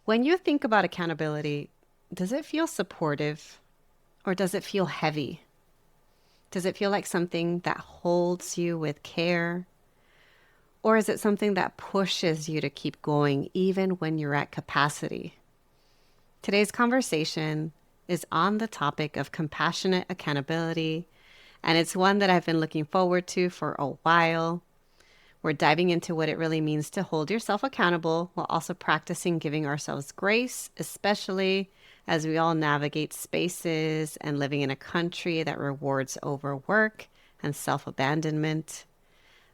When you think about accountability, does it feel supportive or does it feel heavy? Does it feel like something that holds you with care? Or is it something that pushes you to keep going even when you're at capacity? Today's conversation is on the topic of compassionate accountability, and it's one that I've been looking forward to for a while. We're diving into what it really means to hold yourself accountable while also practicing giving ourselves grace, especially as we all navigate spaces and living in a country that rewards overwork and self abandonment.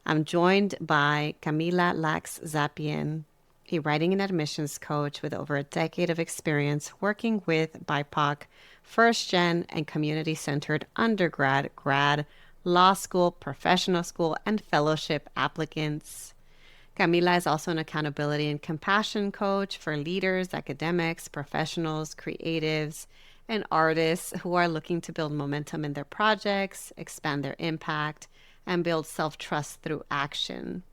I'm joined by Camila Lacques-Zapién, a writing and admissions coach with over a decade of experience working with BIPOC, first gen, and community centered undergrad, grad, law school, professional school, and fellowship applicants. Camila is also an accountability and compassion coach for leaders, academics, professionals, creatives, and artists who are looking to build momentum in their projects, expand their impact, and build self-trust through action.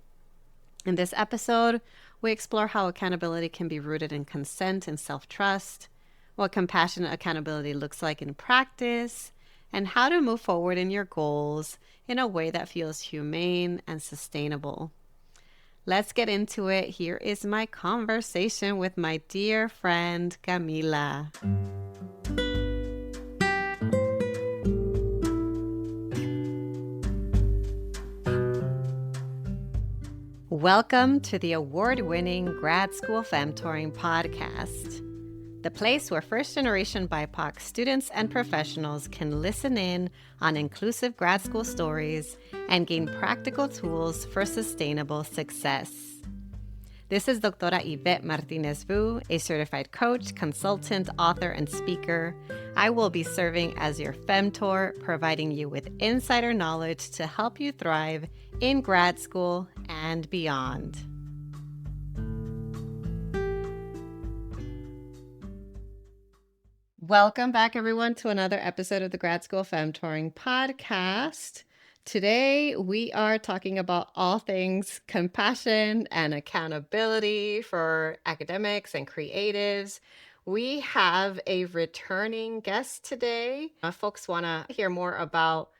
In this episode, we explore how accountability can be rooted in consent and self-trust, what compassionate accountability looks like in practice, and how to move forward in your goals in a way that feels humane and sustainable. Let's get into it. Here is my conversation with my dear friend, Camila. Welcome to the award-winning Grad School Femtoring podcast, the place where first-generation BIPOC students and professionals can listen in on inclusive grad school stories and gain practical tools for sustainable success. This is Doctora Yvette Martinez-Vu, a certified coach, consultant, author, and speaker. I will be serving as your femtor, providing you with insider knowledge to help you thrive in grad school and beyond. Welcome back, everyone, to another episode of the Grad School Femtoring podcast. Today, we are talking about all things compassion and accountability for academics and creatives. We have a returning guest today. Folks want to hear more about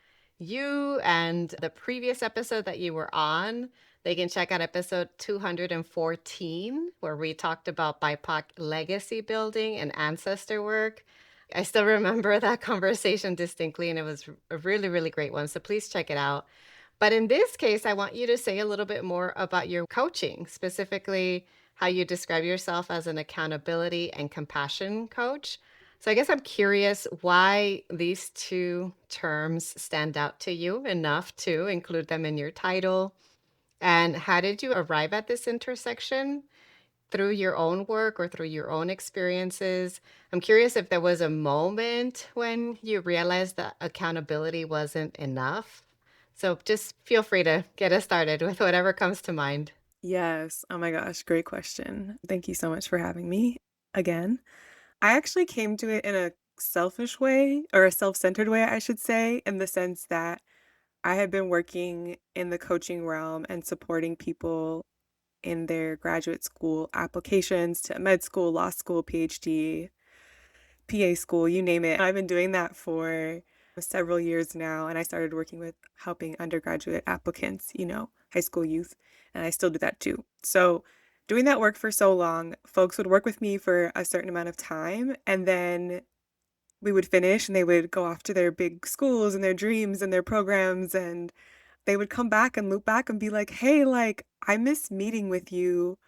you and the previous episode that you were on. They can check out episode 214, where we talked about BIPOC legacy building and ancestor work. I still remember that conversation distinctly, and it was a really, really great one. So please check it out. But in this case, I want you to say a little bit more about your coaching, specifically how you describe yourself as an accountability and compassion coach. So I guess I'm curious why these two terms stand out to you enough to include them in your title. And how did you arrive at this intersection? Through your own work or through your own experiences? I'm curious if there was a moment when you realized that accountability wasn't enough. So just feel free to get us started with whatever comes to mind. Yes. Oh my gosh, great question. Thank you so much for having me again. I actually came to it in a selfish way, or a self-centered way, I should say, in the sense that I had been working in the coaching realm and supporting people in their graduate school applications to med school, law school, PhD, PA school, you name it. I've been doing that for several years now, and I started working with helping undergraduate applicants, high school youth, and I still do that too. So, doing that work for so long, folks would work with me for a certain amount of time, and then we would finish and they would go off to their big schools and their dreams and their programs, and they would come back and loop back and be like, "Hey, like, I miss meeting with you.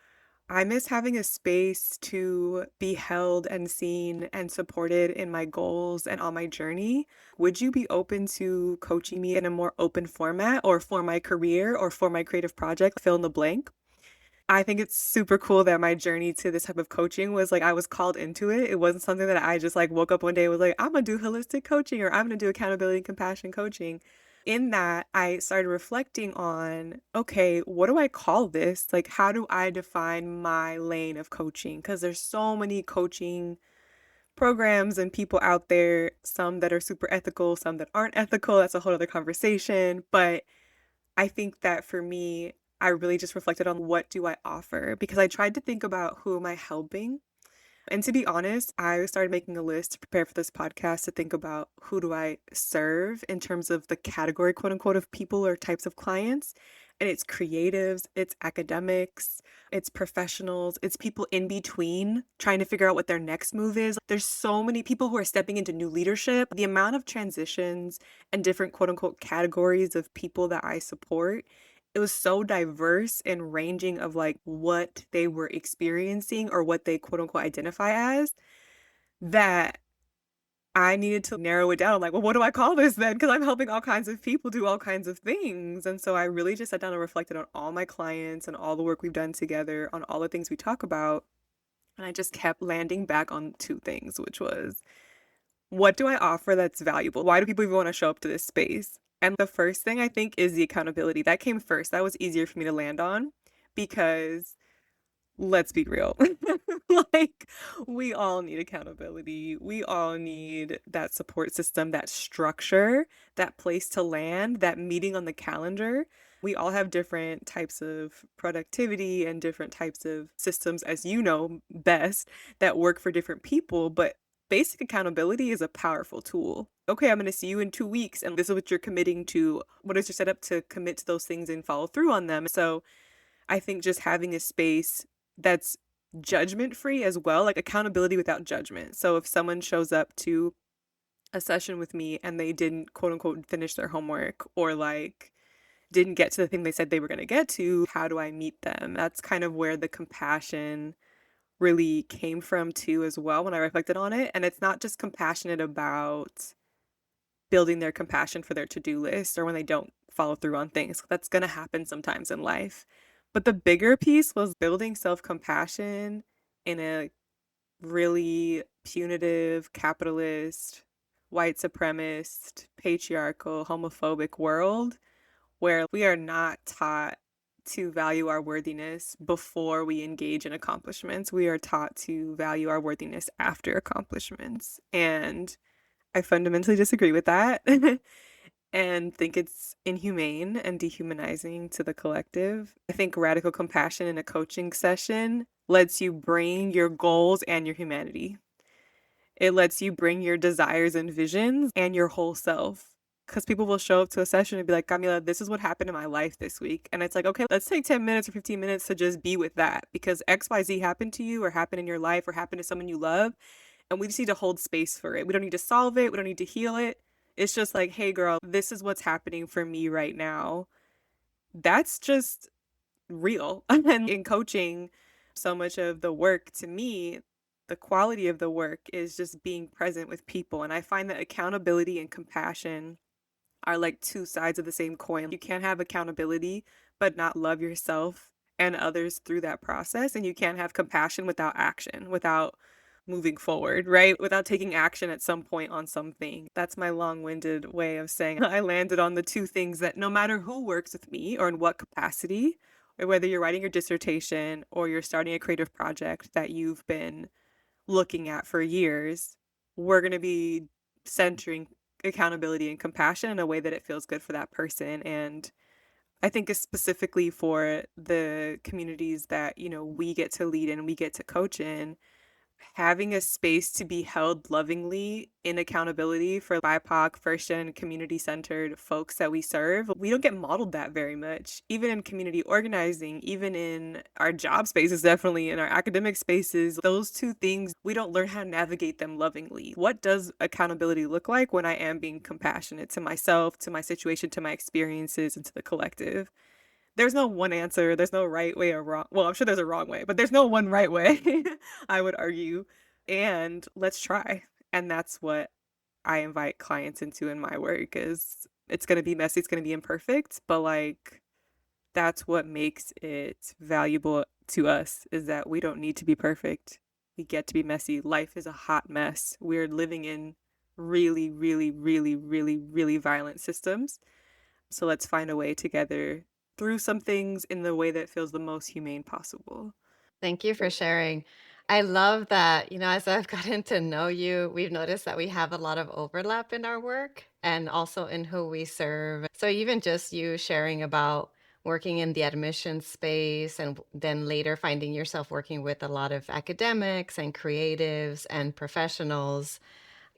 I miss having a space to be held and seen and supported in my goals and on my journey. Would you be open to coaching me in a more open format or for my career or for my creative project? Fill in the blank." I think it's super cool that my journey to this type of coaching was like I was called into it. It wasn't something that I just like woke up one day and was like, I'm gonna do holistic coaching or I'm gonna do accountability and compassion coaching. In that, I started reflecting on, okay, what do I call this? Like, how do I define my lane of coaching? Because there's so many coaching programs and people out there, some that are super ethical, some that aren't ethical. That's a whole other conversation. But I think that for me, I really just reflected on what do I offer? Because I tried to think about who am I helping? And to be honest, I started making a list to prepare for this podcast to think about who do I serve in terms of the category, quote unquote, of people or types of clients. And it's creatives, it's academics, it's professionals, it's people in between trying to figure out what their next move is. There's so many people who are stepping into new leadership. The amount of transitions and different quote unquote categories of people that I support, it was so diverse and ranging of like what they were experiencing or what they quote unquote identify as, that I needed to narrow it down. Like, well, what do I call this then? Because I'm helping all kinds of people do all kinds of things. And so I really just sat down and reflected on all my clients and all the work we've done together, on all the things we talk about. And I just kept landing back on two things, which was, what do I offer that's valuable? Why do people even want to show up to this space? And the first thing I think is the accountability. That came first. That was easier for me to land on because let's be real. Like, we all need accountability. We all need that support system, that structure, that place to land, that meeting on the calendar. We all have different types of productivity and different types of systems, as you know best, that work for different people. But basic accountability is a powerful tool. Okay, I'm going to see you in 2 weeks, and this is what you're committing to. What is your setup to commit to those things and follow through on them? So, I think just having a space that's judgment free as well, like accountability without judgment. So if someone shows up to a session with me and they didn't quote unquote finish their homework or like didn't get to the thing they said they were going to get to, how do I meet them? That's kind of where the compassion really came from too as well when I reflected on it. And it's not just compassionate about building their compassion for their to-do list or when they don't follow through on things. That's going to happen sometimes in life. But the bigger piece was building self-compassion in a really punitive, capitalist, white supremacist, patriarchal, homophobic world where we are not taught to value our worthiness before we engage in accomplishments. We are taught to value our worthiness after accomplishments. And I fundamentally disagree with that and think it's inhumane and dehumanizing to the collective. I think radical compassion in a coaching session lets you bring your goals and your humanity. It lets you bring your desires and visions and your whole self. Because people will show up to a session and be like, Camila, this is what happened in my life this week. And it's like, okay, let's take 10 minutes or 15 minutes to just be with that because XYZ happened to you or happened in your life or happened to someone you love. And we just need to hold space for it. We don't need to solve it. We don't need to heal it. It's just like, hey, girl, this is what's happening for me right now. That's just real. And in coaching, so much of the work to me, the quality of the work is just being present with people. And I find that accountability and compassion are like two sides of the same coin. You can't have accountability, but not love yourself and others through that process. And you can't have compassion without action, without moving forward, right? Without taking action at some point on something. That's my long winded way of saying I landed on the two things that no matter who works with me or in what capacity, or whether you're writing your dissertation or you're starting a creative project that you've been looking at for years, we're going to be centering accountability and compassion in a way that it feels good for that person. And I think it's specifically for the communities that, we get to lead and we get to coach in, having a space to be held lovingly in accountability for BIPOC, first gen, community centered folks that we serve. We don't get modeled that very much, even in community organizing, even in our job spaces, definitely in our academic spaces. Those two things, we don't learn how to navigate them lovingly. What does accountability look like when I am being compassionate to myself, to my situation, to my experiences, and to the collective? There's no one answer. There's no right way or wrong. Well, I'm sure there's a wrong way, but there's no one right way, I would argue. And let's try. And that's what I invite clients into in my work is it's going to be messy, it's going to be imperfect, but like that's what makes it valuable to us is that we don't need to be perfect. We get to be messy. Life is a hot mess. We're living in really, really, really, really, really violent systems. So let's find a way together through some things in the way that feels the most humane possible. Thank you for sharing. I love that, as I've gotten to know you, we've noticed that we have a lot of overlap in our work and also in who we serve. So even just you sharing about working in the admission space and then later finding yourself working with a lot of academics and creatives and professionals.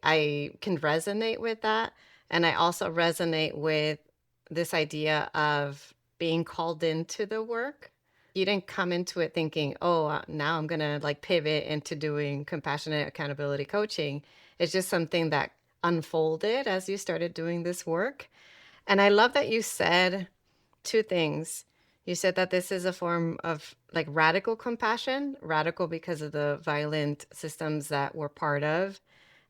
I can resonate with that. And I also resonate with this idea of being called into the work. You didn't come into it thinking, oh, now I'm going to like pivot into doing compassionate accountability coaching. It's just something that unfolded as you started doing this work. And I love that you said two things. You said that this is a form of like radical compassion, radical because of the violent systems that we're part of.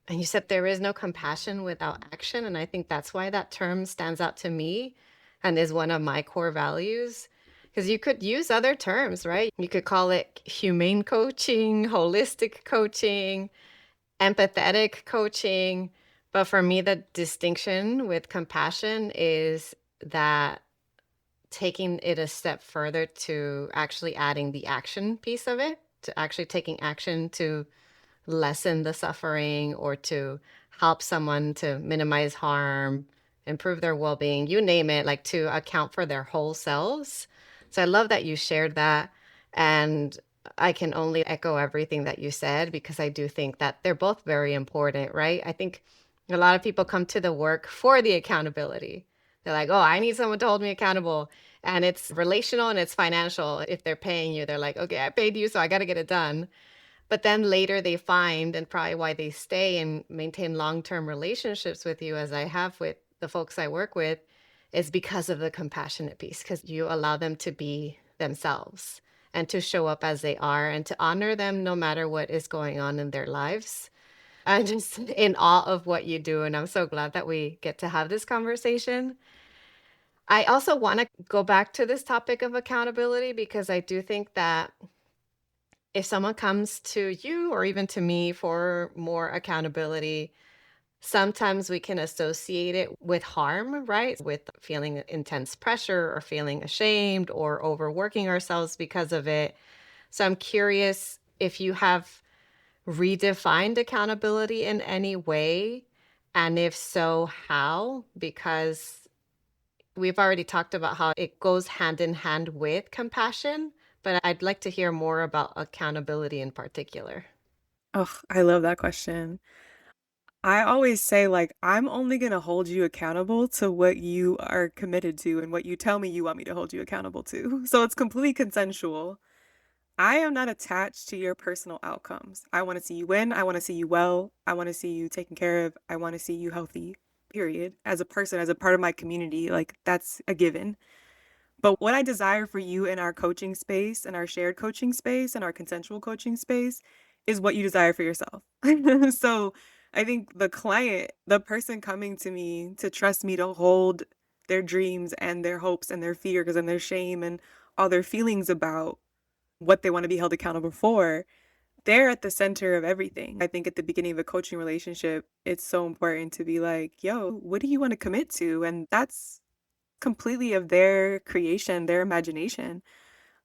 And you said there is no compassion without action. And I think that's why that term stands out to me and is one of my core values. Because you could use other terms, right? You could call it humane coaching, holistic coaching, empathetic coaching. But for me, the distinction with compassion is that taking it a step further to actually adding the action piece of it, to actually taking action to lessen the suffering or to help someone to minimize harm, improve their well being, you name it, like to account for their whole selves. So I love that you shared that. And I can only echo everything that you said because I do think that they're both very important, right? I think a lot of people come to the work for the accountability. They're like, oh, I need someone to hold me accountable. And it's relational and it's financial. If they're paying you, they're like, okay, I paid you, so I got to get it done. But then later they find, and probably why they stay and maintain long-term relationships with you, as I have with the folks I work with, is because of the compassionate piece, because you allow them to be themselves and to show up as they are and to honor them no matter what is going on in their lives. I'm just in awe of what you do, and I'm so glad that we get to have this conversation. I also want to go back to this topic of accountability because I do think that if someone comes to you or even to me for more accountability, sometimes we can associate it with harm, right? With feeling intense pressure or feeling ashamed or overworking ourselves because of it. So I'm curious if you have redefined accountability in any way, and if so, how? Because we've already talked about how it goes hand in hand with compassion, but I'd like to hear more about accountability in particular. Oh, I love that question. I always say, like, I'm only gonna hold you accountable to what you are committed to and what you tell me you want me to hold you accountable to. So it's completely consensual. I am not attached to your personal outcomes. I wanna see you win, I wanna see you well, I wanna see you taken care of, I wanna see you healthy, period. As a person, as a part of my community, like, that's a given. But what I desire for you in our coaching space, in our shared coaching space, in our consensual coaching space, is what you desire for yourself. So I think the client, the person coming to me to trust me to hold their dreams and their hopes and their fears and their shame and all their feelings about what they want to be held accountable for, they're at the center of everything. I think at the beginning of a coaching relationship, it's so important to be like, yo, what do you want to commit to? And that's completely of their creation, their imagination.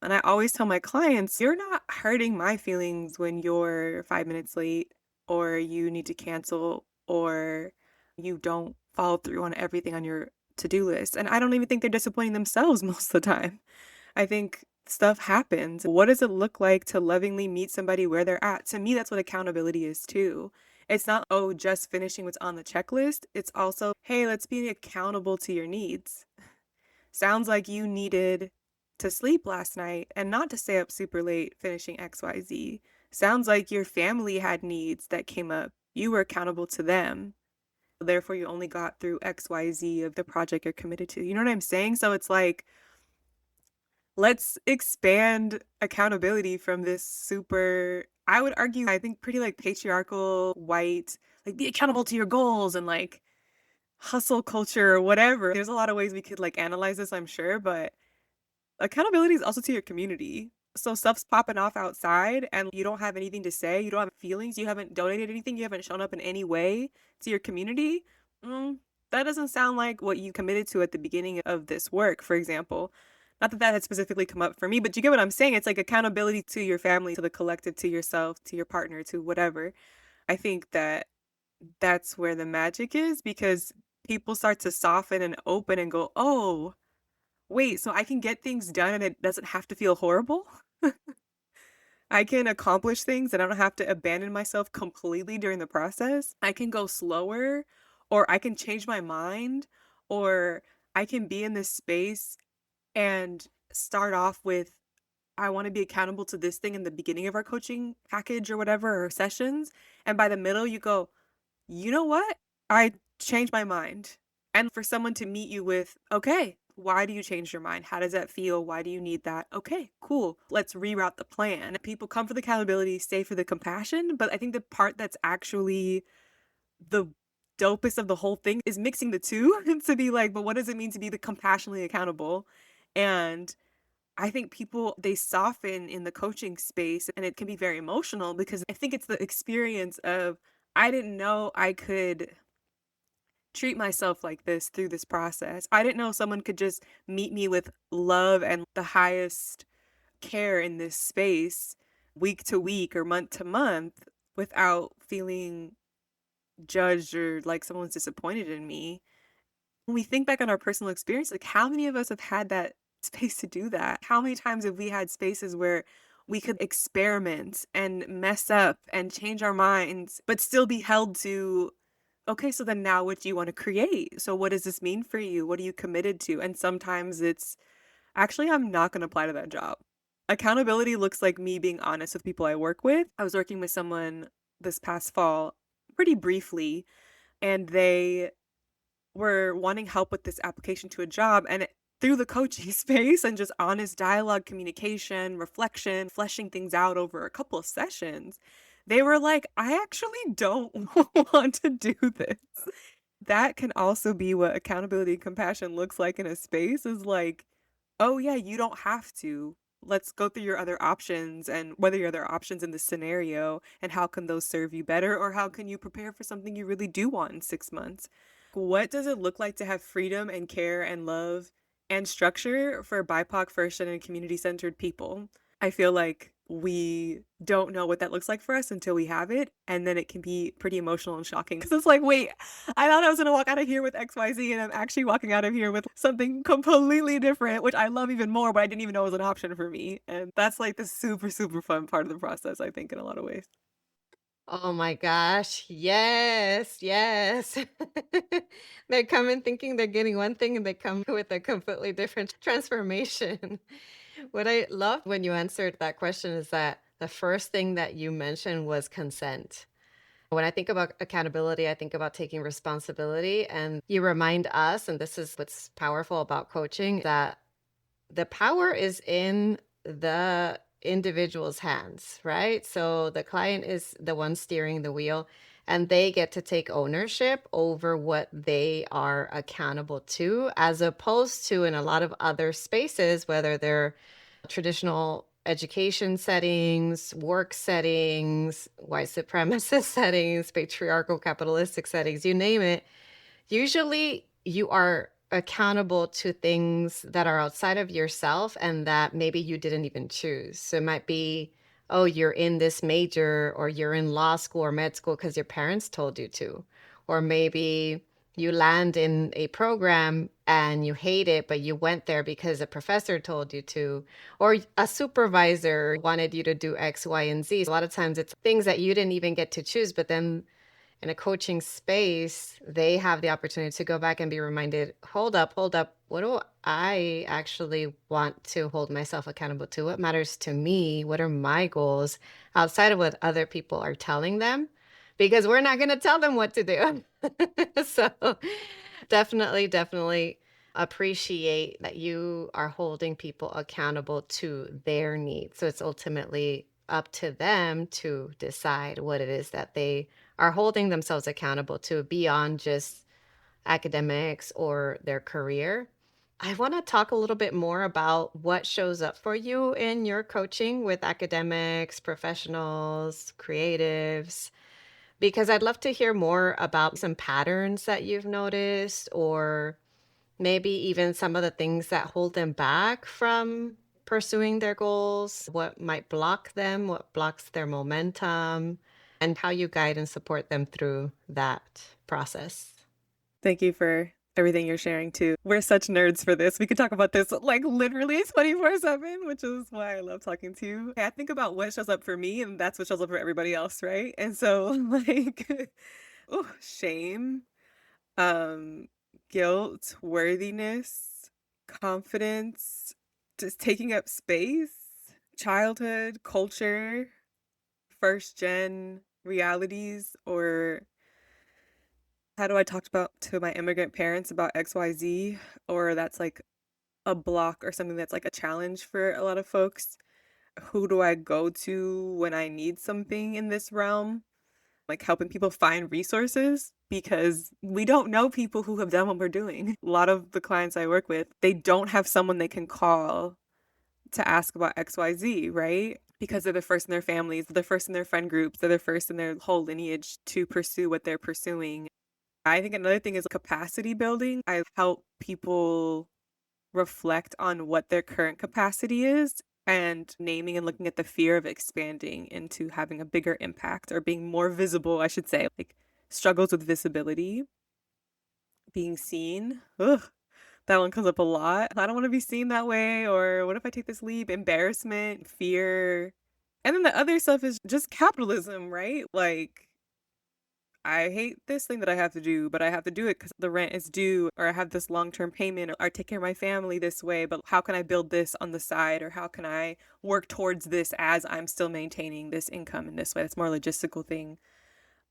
And I always tell my clients, you're not hurting my feelings when you're 5 minutes late, or you need to cancel, or you don't follow through on everything on your to do list. And I don't even think they're disappointing themselves most of the time. I think stuff happens. What does it look like to lovingly meet somebody where they're at? To me, that's what accountability is too. It's not, oh, just finishing what's on the checklist. It's also, hey, let's be accountable to your needs. Sounds like you needed to sleep last night and not to stay up super late finishing XYZ. Sounds like your family had needs that came up. You were accountable to them. Therefore, you only got through XYZ of the project you're committed to. You know what I'm saying? So it's like, let's expand accountability from this super, I would argue, I think pretty like patriarchal, white, like be accountable to your goals and like hustle culture or whatever. There's a lot of ways we could like analyze this, I'm sure, but accountability is also to your community. So stuff's popping off outside and you don't have anything to say, you don't have feelings, you haven't donated anything, you haven't shown up in any way to your community. Mm, that doesn't sound like what you committed to at the beginning of this work, for example. Not that that had specifically come up for me, but you get what I'm saying? It's like accountability to your family, to the collective, to yourself, to your partner, to whatever. I think that that's where the magic is because people start to soften and open and go, oh, wait, so I can get things done and it doesn't have to feel horrible? I can accomplish things and I don't have to abandon myself completely during the process. I can go slower, or I can change my mind, or I can be in this space and start off with, I want to be accountable to this thing in the beginning of our coaching package or whatever, or sessions. And by the middle, you go, you know what? I changed my mind. And for someone to meet you with, okay, why do you change your mind? How does that feel? Why do you need that? Okay, cool. Let's reroute the plan. People come for the accountability, stay for the compassion. But I think the part that's actually the dopest of the whole thing is mixing the two to be like, but what does it mean to be the compassionately accountable? And I think people, they soften in the coaching space and it can be very emotional because I think it's the experience of, I didn't know I could treat myself like this through this process. I didn't know someone could just meet me with love and the highest care in this space week to week or month to month without feeling judged or like someone's disappointed in me. When we think back on our personal experience, like how many of us have had that space to do that? How many times have we had spaces where we could experiment and mess up and change our minds, but still be held to, okay, so then now what do you want to create? So what does this mean for you? What are you committed to? And sometimes it's actually, I'm not going to apply to that job. Accountability looks like me being honest with people I work with. I was working with someone this past fall pretty briefly, and they were wanting help with this application to a job, and through the coaching space and just honest dialogue, communication, reflection, fleshing things out over a couple of sessions, they were like, I actually don't want to do this. That can also be what accountability and compassion looks like in a space, is like, oh yeah, you don't have to. Let's go through your other options and whether your other options in this scenario and how can those serve you better, or how can you prepare for something you really do want in 6 months? What does it look like to have freedom and care and love and structure for BIPOC first and community centered people? I feel like we don't know what that looks like for us until we have it. And then it can be pretty emotional and shocking because it's like, wait, I thought I was going to walk out of here with XYZ and I'm actually walking out of here with something completely different, which I love even more, but I didn't even know was an option for me. And that's like the super, super fun part of the process, I think, in a lot of ways. Oh my gosh. Yes, yes. They come in thinking they're getting one thing and they come with a completely different transformation. What I loved when you answered that question is that the first thing that you mentioned was consent. When I think about accountability, I think about taking responsibility. And you remind us, and this is what's powerful about coaching, that the power is in the individual's hands, right? So the client is the one steering the wheel and they get to take ownership over what they are accountable to, as opposed to in a lot of other spaces, whether they're traditional education settings, work settings, white supremacist settings, patriarchal capitalistic settings, you name it. Usually you are accountable to things that are outside of yourself and that maybe you didn't even choose. So it might be, oh, you're in this major or you're in law school or med school because your parents told you to. Or maybe you land in a program and you hate it, but you went there because a professor told you to, or a supervisor wanted you to do X, Y, and Z. A lot of times it's things that you didn't even get to choose, but then in a coaching space, they have the opportunity to go back and be reminded, hold up, what do I actually want to hold myself accountable to? What matters to me? What are my goals outside of what other people are telling them? Because we're not going to tell them what to do. So definitely, definitely appreciate that you are holding people accountable to their needs. So it's ultimately up to them to decide what it is that they are holding themselves accountable to beyond just academics or their career. I want to talk a little bit more about what shows up for you in your coaching with academics, professionals, creatives, because I'd love to hear more about some patterns that you've noticed, or maybe even some of the things that hold them back from pursuing their goals, what might block them, what blocks their momentum, and how you guide and support them through that process. Thank you for everything you're sharing too. We're such nerds for this. We could talk about this like literally 24/7, which is why I love talking to you. I think about what shows up for me, and that's what shows up for everybody else, right? And so, like, oh, shame, um, guilt, worthiness, confidence, just taking up space, childhood, culture, first gen realities, or how do I talk about to my immigrant parents about XYZ, or that's like a block or something that's like a challenge for a lot of folks. Who do I go to when I need something in this realm? Like helping people find resources because we don't know people who have done what we're doing. A lot of the clients I work with, they don't have someone they can call to ask about XYZ, right? Because they're the first in their families, they're the first in their friend groups, they're the first in their whole lineage to pursue what they're pursuing. I think another thing is capacity building. I help people reflect on what their current capacity is and naming and looking at the fear of expanding into having a bigger impact or being more visible, I should say, like struggles with visibility, being seen. Ugh, that one comes up a lot. I don't want to be seen that way. Or what if I take this leap? Embarrassment, fear. And then the other stuff is just capitalism, right? Like, I hate this thing that I have to do, but I have to do it because the rent is due, or I have this long-term payment, or I take care of my family this way, but how can I build this on the side, or how can I work towards this as I'm still maintaining this income in this way? It's more a logistical thing.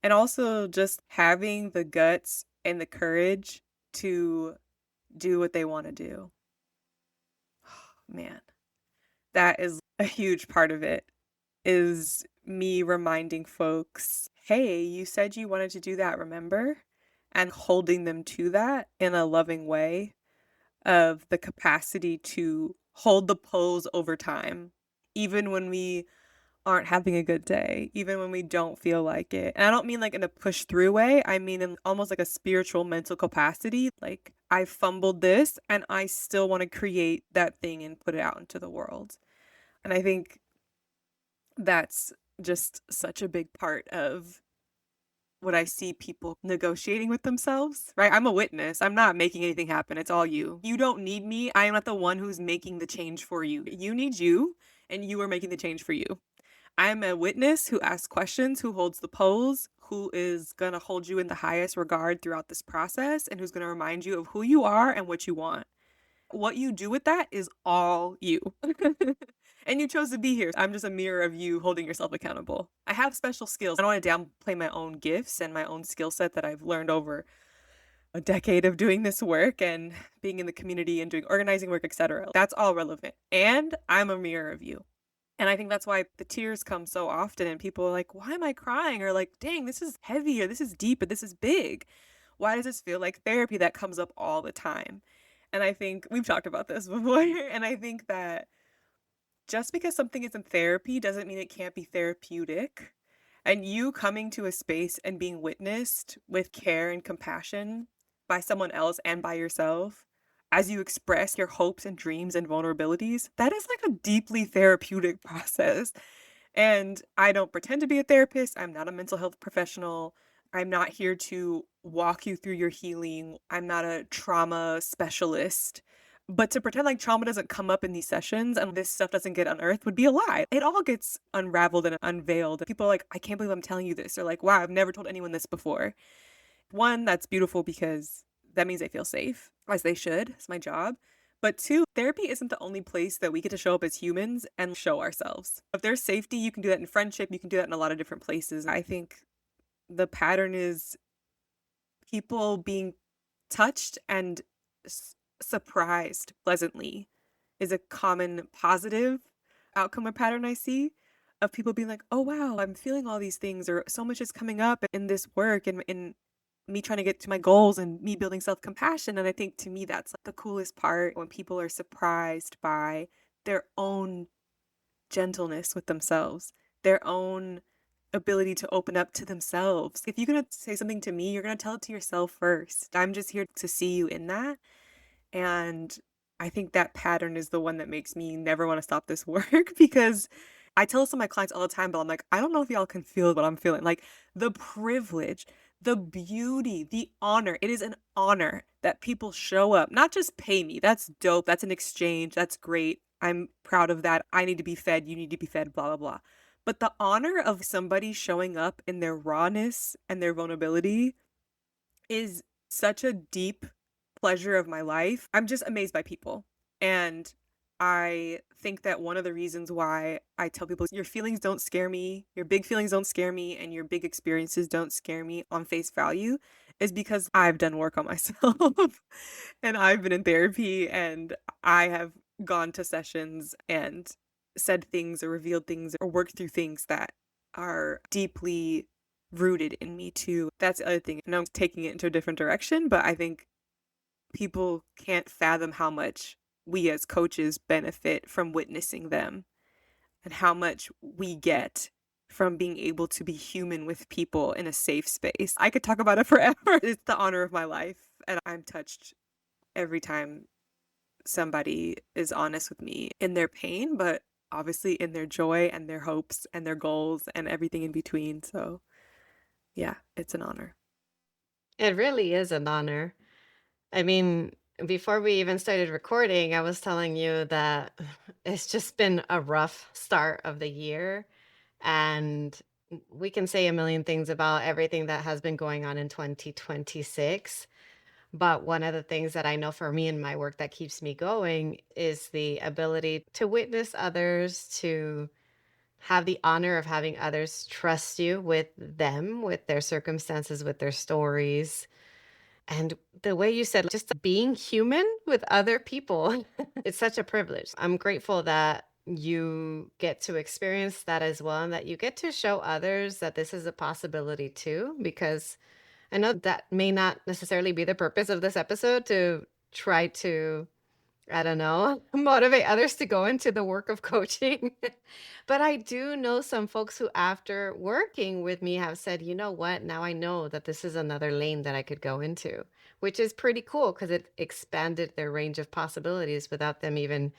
And also just having the guts and the courage to do what they want to do. Man, that is a huge part of it. Is me reminding folks, "Hey, you said you wanted to do that, remember?" And holding them to that in a loving way of the capacity to hold the pose over time, even when we aren't having a good day, even when we don't feel like it. And I don't mean like in a push through way, I mean in almost like a spiritual mental capacity. Like, I fumbled this and I still want to create that thing and put it out into the world. And I think that's just such a big part of what I see people negotiating with themselves, right? I'm a witness. I'm not making anything happen. It's all you. You don't need me. I am not the one who's making the change for you. You need you, and you are making the change for you. I'm a witness who asks questions, who holds the pose, who is going to hold you in the highest regard throughout this process, and who's going to remind you of who you are and what you want. What you do with that is all you. And you chose to be here. I'm just a mirror of you holding yourself accountable. I have special skills. I don't want to downplay my own gifts and my own skill set that I've learned over a decade of doing this work and being in the community and doing organizing work, etc. That's all relevant. And I'm a mirror of you. And I think that's why the tears come so often and people are like, why am I crying? Or like, dang, this is heavy, or this is deep, or this is big. Why does this feel like therapy? That comes up all the time. And I think we've talked about this before. And I think that just because something isn't therapy doesn't mean it can't be therapeutic. And you coming to a space and being witnessed with care and compassion by someone else and by yourself as you express your hopes and dreams and vulnerabilities, that is like a deeply therapeutic process. And I don't pretend to be a therapist. I'm not a mental health professional. I'm not here to walk you through your healing. I'm not a trauma specialist. But to pretend like trauma doesn't come up in these sessions and this stuff doesn't get unearthed would be a lie. It all gets unraveled and unveiled. People are like, I can't believe I'm telling you this. They're like, wow, I've never told anyone this before. One, that's beautiful because that means they feel safe, as they should. It's my job. But two, therapy isn't the only place that we get to show up as humans and show ourselves. If there's safety, you can do that in friendship, you can do that in a lot of different places. I think the pattern is people being touched and surprised pleasantly is a common positive outcome or pattern I see of people being like, oh wow, I'm feeling all these things, or so much is coming up in this work and in me trying to get to my goals and me building self-compassion. And I think to me that's like the coolest part, when people are surprised by their own gentleness with themselves, their own ability to open up to themselves. If you're going to say something to me, you're going to tell it to yourself first. I'm just here to see you in that. And I think that pattern is the one that makes me never want to stop this work because I tell this to my clients all the time, but I'm like, I don't know if y'all can feel what I'm feeling. Like the privilege, the beauty, the honor. It is an honor that people show up, not just pay me. That's dope. That's an exchange. That's great. I'm proud of that. I need to be fed. You need to be fed, blah, blah, blah. But the honor of somebody showing up in their rawness and their vulnerability is such a deep pleasure of my life. I'm just amazed by people. And I think that one of the reasons why I tell people your feelings don't scare me, your big feelings don't scare me, and your big experiences don't scare me on face value is because I've done work on myself and I've been in therapy and I have gone to sessions and said things or revealed things or worked through things that are deeply rooted in me too. That's the other thing. I know I'm taking it into a different direction, but I think people can't fathom how much we as coaches benefit from witnessing them and how much we get from being able to be human with people in a safe space. I could talk about it forever. It's the honor of my life, and I'm touched every time somebody is honest with me in their pain, but obviously in their joy and their hopes and their goals and everything in between. So, yeah, it's an honor. It really is an honor. I mean, before we even started recording, I was telling you that it's just been a rough start of the year. And we can say a million things about everything that has been going on in 2026. But one of the things that I know for me in my work that keeps me going is the ability to witness others, to have the honor of having others trust you with them, with their circumstances, with their stories. And the way you said, just being human with other people, it's such a privilege. I'm grateful that you get to experience that as well, and that you get to show others that this is a possibility too, because I know that may not necessarily be the purpose of this episode to try to, I don't know, motivate others to go into the work of coaching. But I do know some folks who, after working with me, have said, you know what, now I know that this is another lane that I could go into, which is pretty cool because it expanded their range of possibilities without them even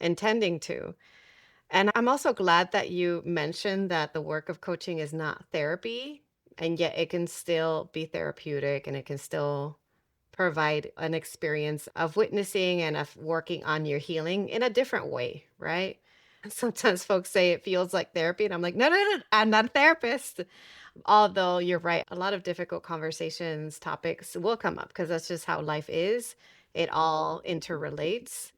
intending to. And I'm also glad that you mentioned that the work of coaching is not therapy, and yet it can still be therapeutic and it can still provide an experience of witnessing and of working on your healing in a different way, right? Sometimes folks say it feels like therapy, and I'm like, no, no, no, I'm not a therapist. Although you're right, a lot of difficult conversations, topics will come up because that's just how life is. It all interrelates.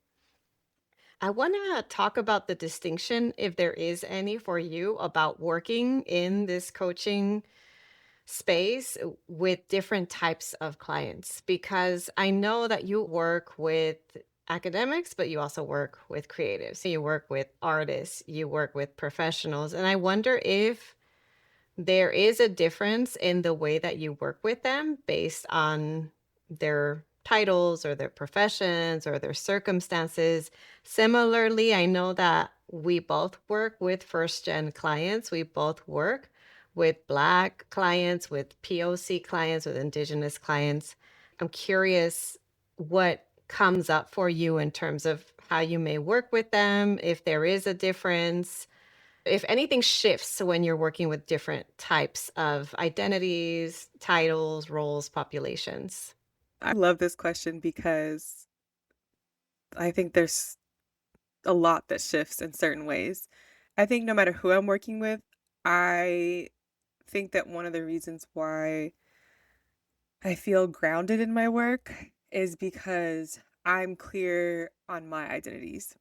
I want to talk about the distinction, if there is any for you, about working in this coaching space with different types of clients, because I know that you work with academics, but you also work with creatives. So you work with artists, you work with professionals. And I wonder if there is a difference in the way that you work with them based on their titles or their professions or their circumstances. Similarly, I know that we both work with first gen clients. We both work with Black clients, with POC clients, with Indigenous clients. I'm curious what comes up for you in terms of how you may work with them, if there is a difference, if anything shifts when you're working with different types of identities, titles, roles, populations. I love this question because I think there's a lot that shifts in certain ways. I think no matter who I'm working with, I think that one of the reasons why I feel grounded in my work is because I'm clear on my identities.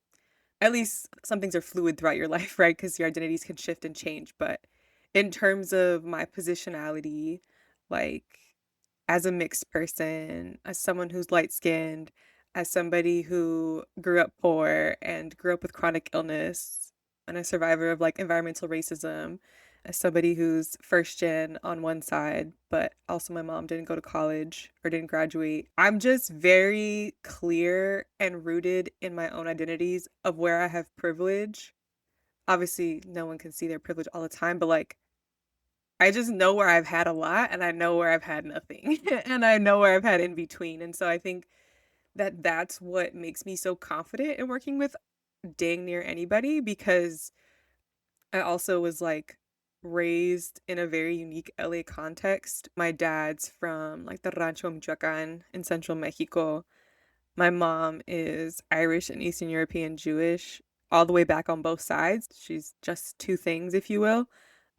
At least some things are fluid throughout your life, right? Because your identities can shift and change. But in terms of my positionality, like as a mixed person, as someone who's light skinned, as somebody who grew up poor and grew up with chronic illness, and a survivor of like environmental racism, as somebody who's first gen on one side, but also my mom didn't go to college or didn't graduate. I'm just very clear and rooted in my own identities of where I have privilege. Obviously, no one can see their privilege all the time, but like I just know where I've had a lot and I know where I've had nothing. And I know where I've had in between. And so I think that that's what makes me so confident in working with dang near anybody because I also was like raised in a very unique LA context. My dad's from like the Rancho Michoacan in central Mexico. My mom is Irish and Eastern European Jewish, all the way back on both sides. She's just two things, if you will.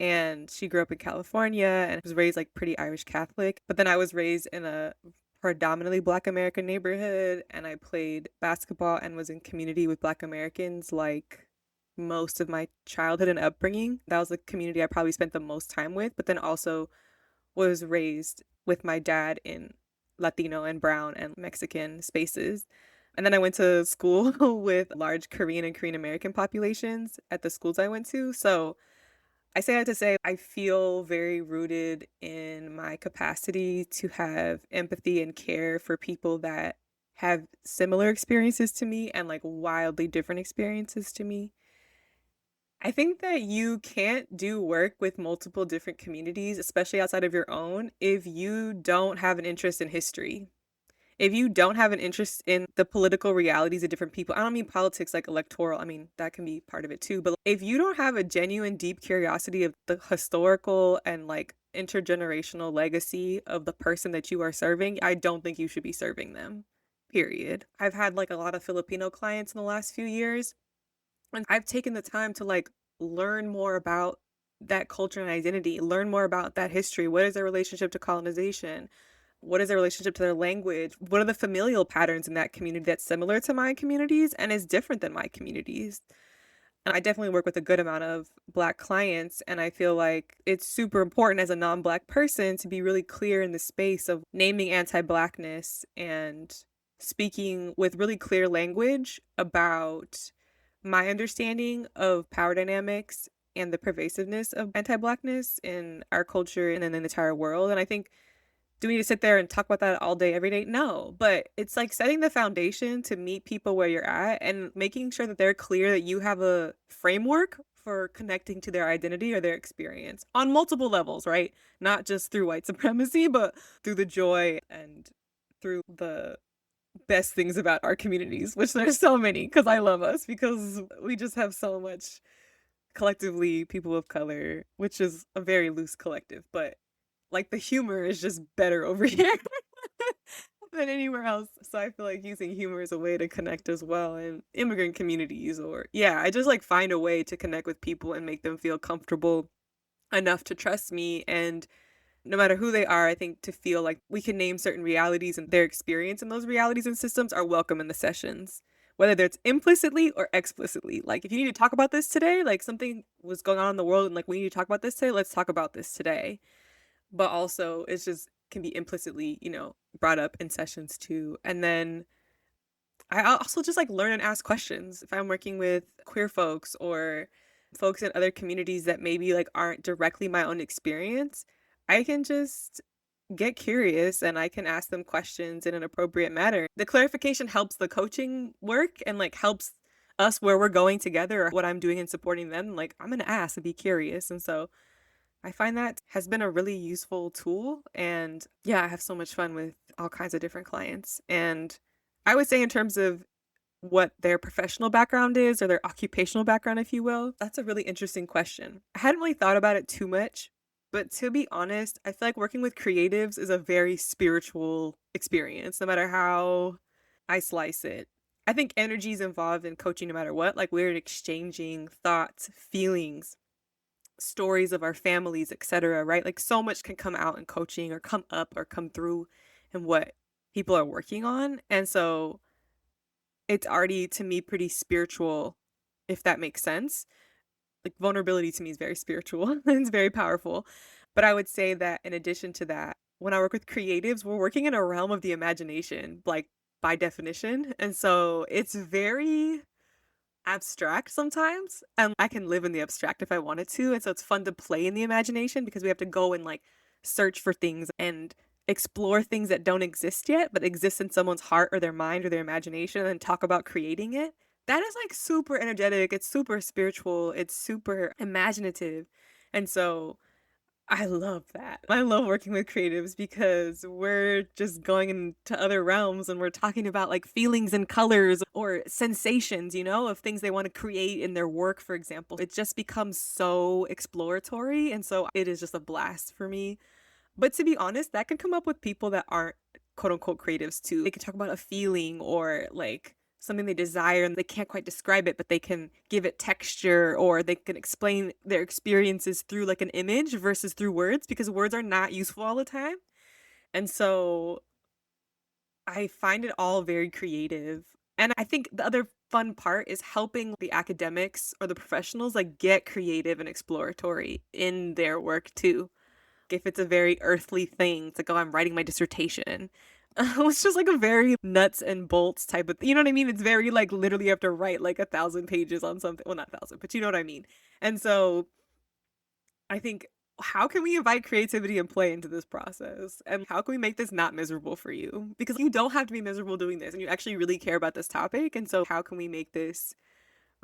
And she grew up in California and was raised like pretty Irish Catholic. But then I was raised in a predominantly Black American neighborhood, and I played basketball and was in community with Black Americans like most of my childhood and upbringing. That was the community I probably spent the most time with, but then also was raised with my dad in Latino and brown and Mexican spaces. And then I went to school with large Korean and Korean American populations at the schools I went to. So I say that to say I feel very rooted in my capacity to have empathy and care for people that have similar experiences to me and like wildly different experiences to me. I think that you can't do work with multiple different communities, especially outside of your own, if you don't have an interest in history. If you don't have an interest in the political realities of different people, I don't mean politics like electoral, I mean, that can be part of it too. But if you don't have a genuine, deep curiosity of the historical and like intergenerational legacy of the person that you are serving, I don't think you should be serving them. Period. I've had like a lot of Filipino clients in the last few years, and I've taken the time to like learn more about that culture and identity, learn more about that history. What is their relationship to colonization? What is their relationship to their language? What are the familial patterns in that community that's similar to my communities and is different than my communities? And I definitely work with a good amount of Black clients, and I feel like it's super important as a non-Black person to be really clear in the space of naming anti-Blackness and speaking with really clear language about my understanding of power dynamics and the pervasiveness of anti-Blackness in our culture and in the entire world. And I think, do we need to sit there and talk about that all day, every day? No, but it's like setting the foundation to meet people where you're at and making sure that they're clear that you have a framework for connecting to their identity or their experience on multiple levels, right? Not just through white supremacy, but through the joy and through the best things about our communities, which there's so many because I love us because we just have so much collectively people of color, which is a very loose collective, but like the humor is just better over here than anywhere else. So I feel like using humor is a way to connect as well in immigrant communities or yeah, I just like find a way to connect with people and make them feel comfortable enough to trust me and no matter who they are, I think to feel like we can name certain realities and their experience in those realities and systems are welcome in the sessions. Whether that's implicitly or explicitly. Like if you need to talk about this today, like something was going on in the world and like we need to talk about this today, let's talk about this today. But also it's just can be implicitly, brought up in sessions too. And then I also just like learn and ask questions. If I'm working with queer folks or folks in other communities that maybe like aren't directly my own experience, I can just get curious and I can ask them questions in an appropriate manner. The clarification helps the coaching work and like helps us where we're going together or what I'm doing and supporting them. Like I'm going to ask and be curious. And so I find that has been a really useful tool. And yeah, I have so much fun with all kinds of different clients. And I would say, in terms of what their professional background is or their occupational background, if you will, that's a really interesting question. I hadn't really thought about it too much. But to be honest, I feel like working with creatives is a very spiritual experience, no matter how I slice it. I think energy is involved in coaching no matter what. Like we're exchanging thoughts, feelings, stories of our families, etc., right? Like so much can come out in coaching or come up or come through in what people are working on. And so it's already to me pretty spiritual, if that makes sense. Like vulnerability to me is very spiritual and it's very powerful. But I would say that in addition to that, when I work with creatives, we're working in a realm of the imagination, like by definition. And so it's very abstract sometimes, and I can live in the abstract if I wanted to, and so it's fun to play in the imagination because we have to go and, like, search for things and explore things that don't exist yet, but exist in someone's heart or their mind or their imagination and then talk about creating it. That is, like, super energetic, it's super spiritual, it's super imaginative, and so I love that. I love working with creatives because we're just going into other realms and we're talking about like feelings and colors or sensations, of things they want to create in their work, for example. It just becomes so exploratory. And so it is just a blast for me. But to be honest, that can come up with people that aren't quote unquote creatives too. They can talk about a feeling or like something they desire and they can't quite describe it, but they can give it texture or they can explain their experiences through like an image versus through words because words are not useful all the time. And so I find it all very creative. And I think the other fun part is helping the academics or the professionals like get creative and exploratory in their work too. If it's a very earthly thing, it's like, oh, I'm writing my dissertation. It's just like a very nuts and bolts type of, you know what I mean? It's very like literally you have to write like 1,000 pages on something. Well, not 1,000, but you know what I mean. And so I think, how can we invite creativity and play into this process? And how can we make this not miserable for you? Because you don't have to be miserable doing this and you actually really care about this topic. And so how can we make this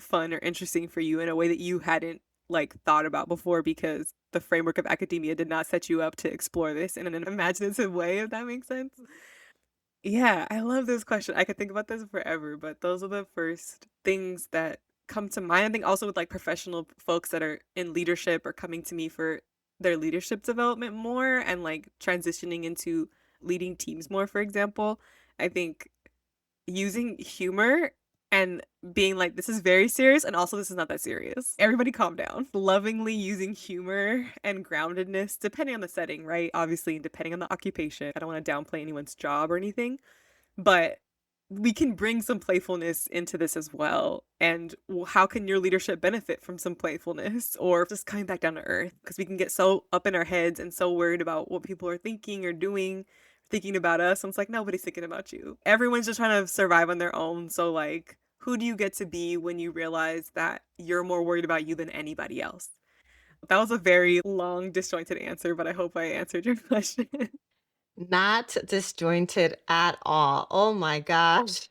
fun or interesting for you in a way that you hadn't like thought about before because the framework of academia did not set you up to explore this in an imaginative way, if that makes sense. Yeah, I love this question. I could think about this forever, but those are the first things that come to mind. I think also with like professional folks that are in leadership or coming to me for their leadership development more and like transitioning into leading teams more, for example. I think using humor and being like, this is very serious, and also this is not that serious. Everybody calm down. Lovingly using humor and groundedness, depending on the setting, right? Obviously, depending on the occupation. I don't want to downplay anyone's job or anything, but we can bring some playfulness into this as well. And how can your leadership benefit from some playfulness or just coming back down to earth? Because we can get so up in our heads and so worried about what people are thinking or doing, thinking about us. And it's like, nobody's thinking about you. Everyone's just trying to survive on their own. So, like, who do you get to be when you realize that you're more worried about you than anybody else? That was a very long, disjointed answer, but I hope I answered your question. Not disjointed at all. Oh my gosh.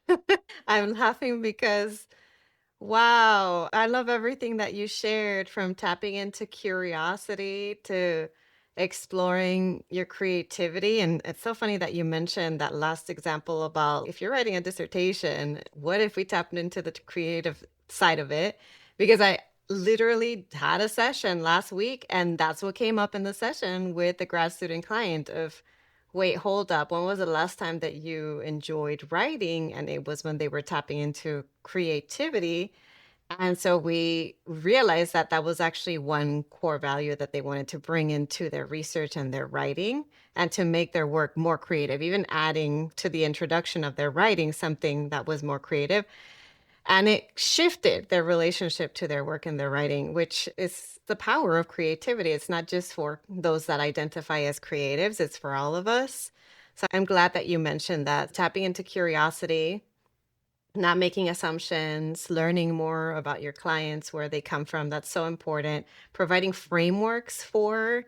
I'm laughing because wow, I love everything that you shared from tapping into curiosity to exploring your creativity. And it's so funny that you mentioned that last example about if you're writing a dissertation, what if we tapped into the creative side of it? Because I literally had a session last week, and that's what came up in the session with the grad student client of, wait, hold up. When was the last time that you enjoyed writing? And it was when they were tapping into creativity. And so we realized that that was actually one core value that they wanted to bring into their research and their writing and to make their work more creative, even adding to the introduction of their writing something that was more creative. And it shifted their relationship to their work and their writing, which is the power of creativity. It's not just for those that identify as creatives, it's for all of us. So I'm glad that you mentioned that tapping into curiosity, not making assumptions, learning more about your clients, where they come from. That's so important. Providing frameworks for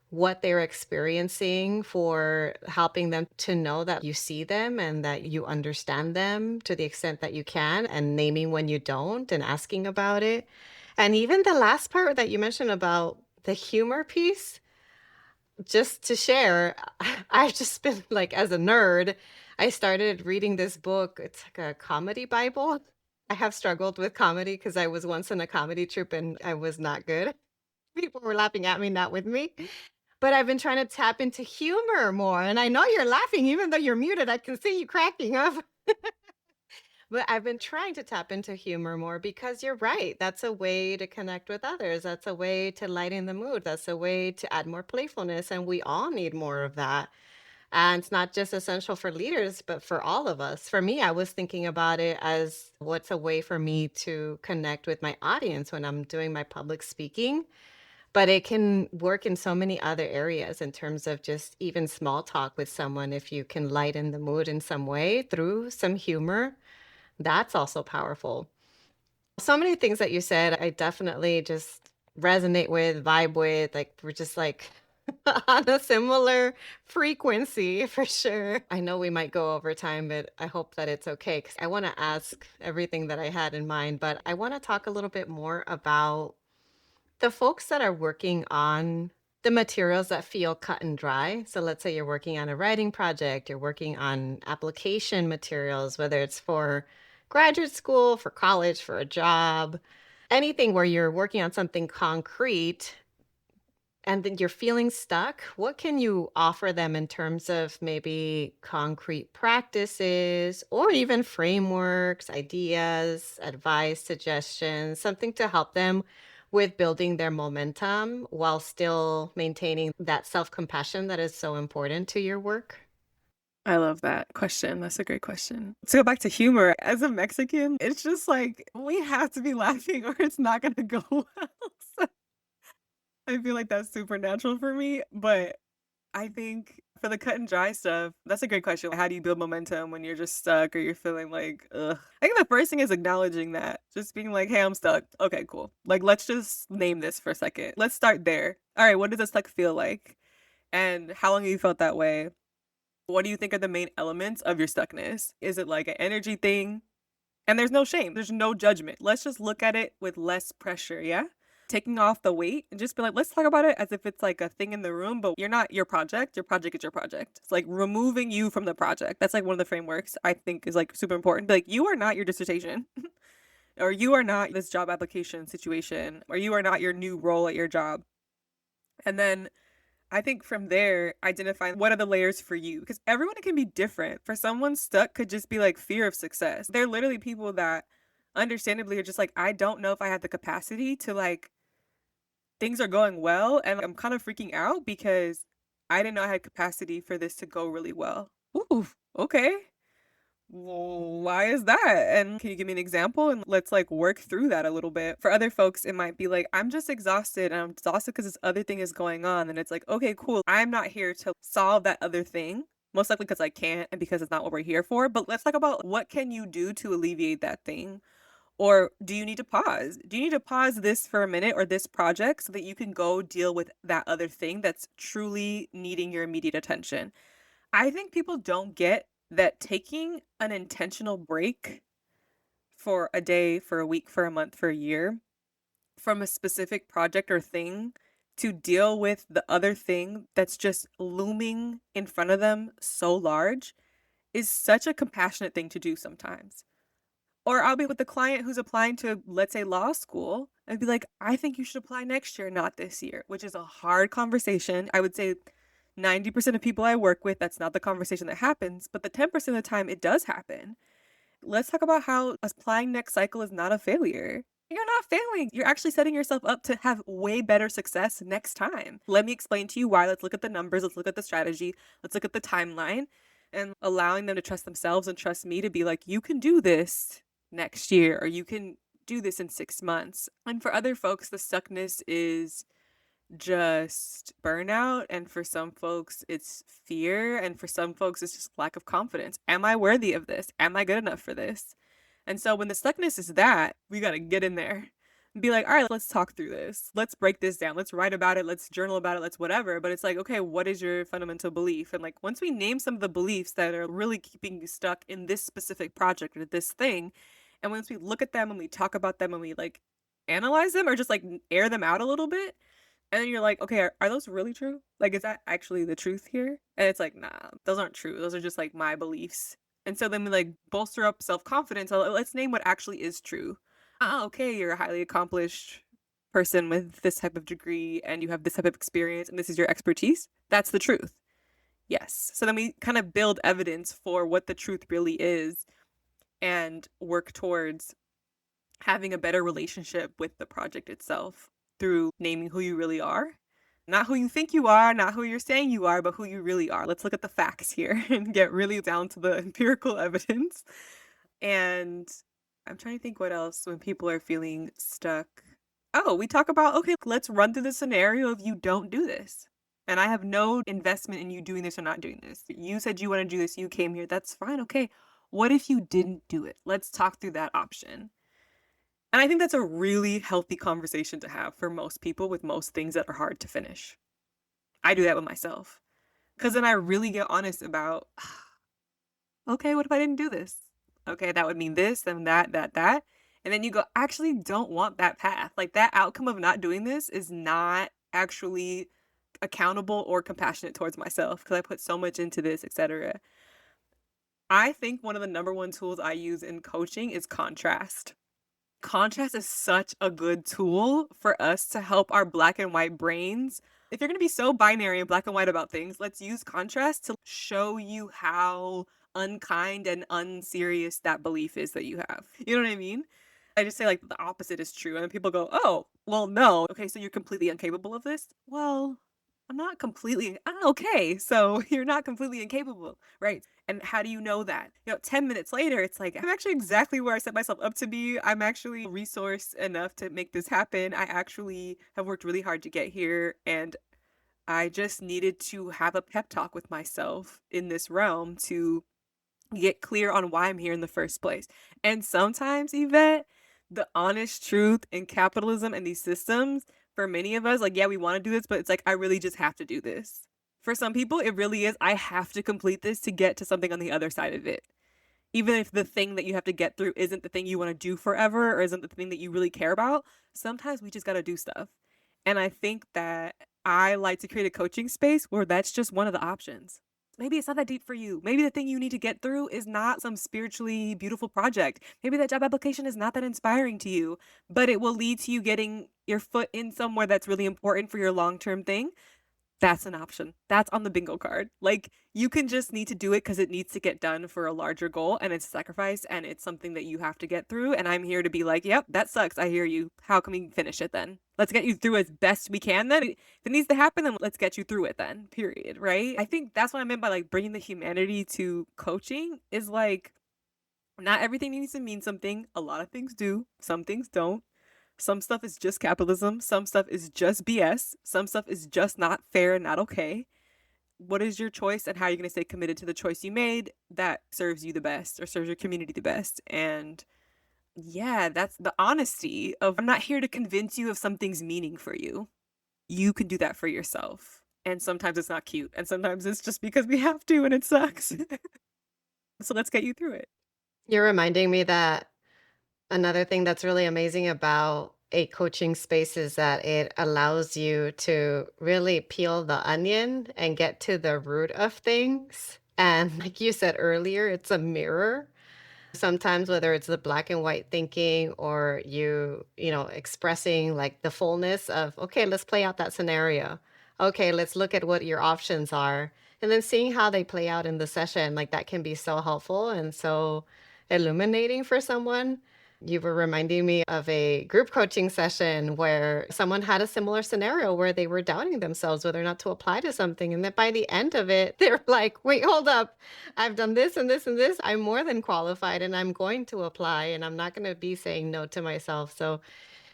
what they're experiencing, for helping them to know that you see them and that you understand them to the extent that you can, and naming when you don't and asking about it. And even the last part that you mentioned about the humor piece, just to share, I've just been like, as a nerd, I started reading this book. It's like a comedy Bible. I have struggled with comedy because I was once in a comedy troupe and I was not good. People were laughing at me, not with me. But I've been trying to tap into humor more. And I know you're laughing, even though you're muted. I can see you cracking up. But I've been trying to tap into humor more because you're right. That's a way to connect with others. That's a way to lighten the mood. That's a way to add more playfulness. And we all need more of that. And it's not just essential for leaders, but for all of us. For me, I was thinking about it as what's a way for me to connect with my audience when I'm doing my public speaking. But it can work in so many other areas in terms of just even small talk with someone. If you can lighten the mood in some way through some humor, that's also powerful. So many things that you said, I definitely just resonate with, vibe with. Like, we're just like on a similar frequency for sure. I know we might go over time, but I hope that it's okay because I want to ask everything that I had in mind. But I want to talk a little bit more about the folks that are working on The materials that feel cut and dry. So let's say you're working on a writing project, you're working on application materials, whether it's for graduate school, for college, for a job, anything where you're working on something concrete and then you're feeling stuck. What can you offer them in terms of maybe concrete practices or even frameworks, ideas, advice, suggestions, something to help them with building their momentum while still maintaining that self compassion that is so important to your work? I love that question. That's a great question. To go back to humor, as a Mexican, it's just like we have to be laughing or it's not gonna go well. So I feel like that's supernatural for me. But I think for the cut and dry stuff, that's a great question. How do you build momentum when you're just stuck or you're feeling like, ugh? I think the first thing is acknowledging that. Just being like, hey, I'm stuck. Okay, cool. Like, let's just name this for a second. Let's start there. All right, what does a stuck feel like? And how long have you felt that way? What do you think are the main elements of your stuckness? Is it like an energy thing? And there's no shame, there's no judgment. Let's just look at it with less pressure, yeah? Taking off the weight and just be like, let's talk about it as if it's like a thing in the room, but you're not your project is your project. It's like removing you from the project. That's like one of the frameworks I think is like super important. Be like, you are not your dissertation, or you are not this job application situation, or you are not your new role at your job. And then I think from there, identifying what are the layers for you because everyone can be different. For someone stuck could just be like fear of success. They're literally people that understandably are just like, I don't know if I have the capacity to like things are going well and I'm kind of freaking out because I didn't know I had capacity for this to go really well. Ooh, okay. Well, why is that? And can you give me an example? And let's like work through that a little bit. For other folks, it might be like, I'm just exhausted and I'm exhausted because this other thing is going on. And it's like, okay, cool. I'm not here to solve that other thing. Most likely because I can't and because it's not what we're here for. But let's talk about what can you do to alleviate that thing? Or do you need to pause? Do you need to pause this for a minute or this project so that you can go deal with that other thing that's truly needing your immediate attention? I think people don't get that taking an intentional break for a day, for a week, for a month, for a year from a specific project or thing to deal with the other thing that's just looming in front of them so large is such a compassionate thing to do sometimes. Or I'll be with the client who's applying to, let's say, law school and be like, I think you should apply next year, not this year, which is a hard conversation. I would say 90% of people I work with, that's not the conversation that happens, but the 10% of the time it does happen. Let's talk about how applying next cycle is not a failure. You're not failing. You're actually setting yourself up to have way better success next time. Let me explain to you why. Let's look at the numbers. Let's look at the strategy. Let's look at the timeline and allowing them to trust themselves and trust me to be like, you can do this next year or you can do this in 6 months. And for other folks, the stuckness is just burnout, and for some folks, it's fear, and for some folks, it's just lack of confidence. Am I worthy of this? Am I good enough for this? And so when the stuckness is that, we gotta get in there and be like, all right, let's talk through this. Let's break this down. Let's write about it. Let's journal about it. Let's whatever. But it's like, okay, what is your fundamental belief? And like, once we name some of the beliefs that are really keeping you stuck in this specific project or this thing, and once we look at them and we talk about them and we like analyze them or just like air them out a little bit, and then you're like, "Okay, are those really true? Like, is that actually the truth here?" And it's like, "Nah, those aren't true. Those are just, like, my beliefs." And so then we, like, bolster up self-confidence. Let's name what actually is true. "Ah, okay, you're a highly accomplished person with this type of degree, and you have this type of experience, and this is your expertise. That's the truth." Yes. So then we kind of build evidence for what the truth really is and work towards having a better relationship with the project itself through naming who you really are. Not who you think you are, not who you're saying you are, but who you really are. Let's look at the facts here and get really down to the empirical evidence. And I'm trying to think what else when people are feeling stuck. Oh, we talk about, okay, let's run through the scenario of you don't do this. And I have no investment in you doing this or not doing this. You said you want to do this, you came here, that's fine. Okay. What if you didn't do it? Let's talk through that option. And I think that's a really healthy conversation to have for most people with most things that are hard to finish. I do that with myself. Because then I really get honest about, okay, what if I didn't do this? Okay, that would mean this, then that. And then you go, actually don't want that path. Like that outcome of not doing this is not actually accountable or compassionate towards myself because I put so much into this, etc. I think one of the number one tools I use in coaching is contrast. Contrast is such a good tool for us to help our black and white brains. If you're going to be so binary and black and white about things, let's use contrast to show you how unkind and unserious that belief is that you have. You know what I mean? I just say like the opposite is true. And then people go, oh, well, no. Okay, so you're completely incapable of this? Well, I'm not completely. Okay, so you're not completely incapable, right? And how do you know that? 10 minutes later, it's like, I'm actually exactly where I set myself up to be. I'm actually resourced enough to make this happen. I actually have worked really hard to get here. And I just needed to have a pep talk with myself in this realm to get clear on why I'm here in the first place. And sometimes, Yvette, the honest truth in capitalism and these systems, for many of us, like, yeah, we want to do this, but it's like, I really just have to do this. For some people, it really is, I have to complete this to get to something on the other side of it. Even if the thing that you have to get through isn't the thing you want to do forever or isn't the thing that you really care about, sometimes we just got to do stuff. And I think that I like to create a coaching space where that's just one of the options. Maybe it's not that deep for you. Maybe the thing you need to get through is not some spiritually beautiful project. Maybe that job application is not that inspiring to you, but it will lead to you getting your foot in somewhere that's really important for your long term thing. That's an option. That's on the bingo card. Like, you can just need to do it because it needs to get done for a larger goal and it's a sacrifice and it's something that you have to get through. And I'm here to be like, yep, that sucks. I hear you. How can we finish it then? Let's get you through as best we can then. If it needs to happen, then let's get you through it then, period. Right? I think that's what I meant by like bringing the humanity to coaching is like, not everything needs to mean something. A lot of things do, some things don't. Some stuff is just capitalism. Some stuff is just BS. Some stuff is just not fair and not okay. What is your choice and how are you going to stay committed to the choice you made that serves you the best or serves your community the best? And yeah, that's the honesty of I'm not here to convince you of something's meaning for you. You can do that for yourself. And sometimes it's not cute. And sometimes it's just because we have to and it sucks. So let's get you through it. You're reminding me that another thing that's really amazing about a coaching space is that it allows you to really peel the onion and get to the root of things. And like you said earlier, it's a mirror. Sometimes whether it's the black and white thinking or expressing like the fullness of, okay, let's play out that scenario. Okay, let's look at what your options are. And then seeing how they play out in the session, like that can be so helpful and so illuminating for someone. You were reminding me of a group coaching session where someone had a similar scenario where they were doubting themselves whether or not to apply to something. And then by the end of it, they're like, wait, hold up. I've done this and this and this. I'm more than qualified and I'm going to apply and I'm not going to be saying no to myself. So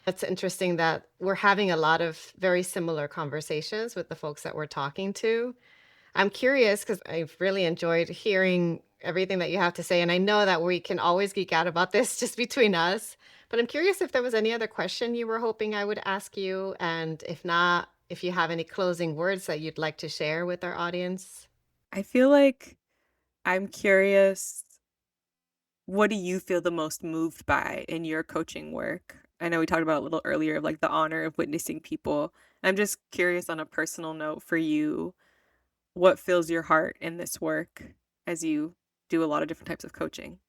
it's interesting that we're having a lot of very similar conversations with the folks that we're talking to. I'm curious because I've really enjoyed hearing everything that you have to say. And I know that we can always geek out about this just between us. But I'm curious if there was any other question you were hoping I would ask you. And if not, if you have any closing words that you'd like to share with our audience. I feel like I'm curious, what do you feel the most moved by in your coaching work? I know we talked about a little earlier of like the honor of witnessing people. I'm just curious on a personal note for you, what fills your heart in this work as you do a lot of different types of coaching?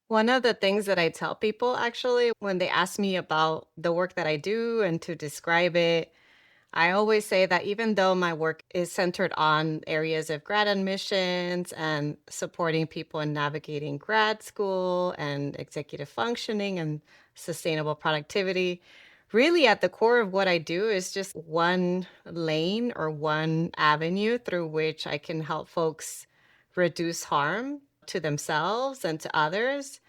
One of the things that I tell people actually when they ask me about the work that I do and to describe it, I always say that even though my work is centered on areas of grad admissions and supporting people in navigating grad school and executive functioning and sustainable productivity, really at the core of what I do is just one lane or one avenue through which I can help folks reduce harm to themselves and to others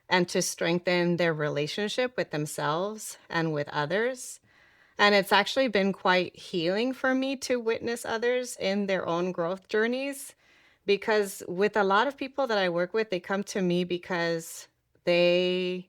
and to strengthen their relationship with themselves and with others. And it's actually been quite healing for me to witness others in their own growth journeys because with a lot of people that I work with, they come to me because they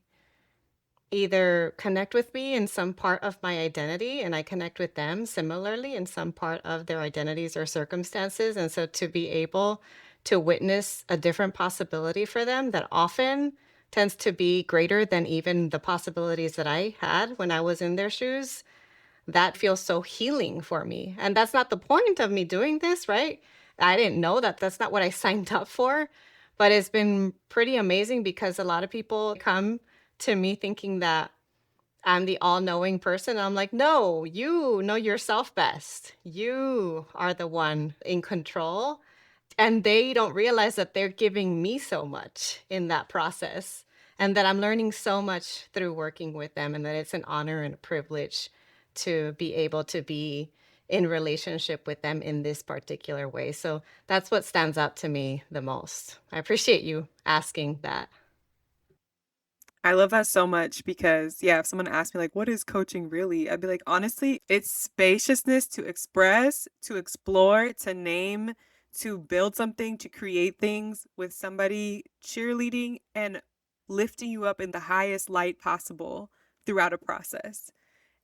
either connect with me in some part of my identity and I connect with them similarly in some part of their identities or circumstances. And so to be able to witness a different possibility for them that often tends to be greater than even the possibilities that I had when I was in their shoes that feels so healing for me. And that's not the point of me doing this, right? I didn't know that that's not what I signed up for, but it's been pretty amazing because a lot of people come to me thinking that I'm the all-knowing person. I'm like, "No, you know yourself best. You are the one in control." And they don't realize that they're giving me so much in that process, and that I'm learning so much through working with them, and that it's an honor and a privilege to be able to be in relationship with them in this particular way. So that's what stands out to me the most. I appreciate you asking that. I love that so much because, yeah, if someone asked me, like, what is coaching really? I'd be like, honestly, it's spaciousness to express, to explore, to name, to build something, to create things with somebody cheerleading and lifting you up in the highest light possible throughout a process.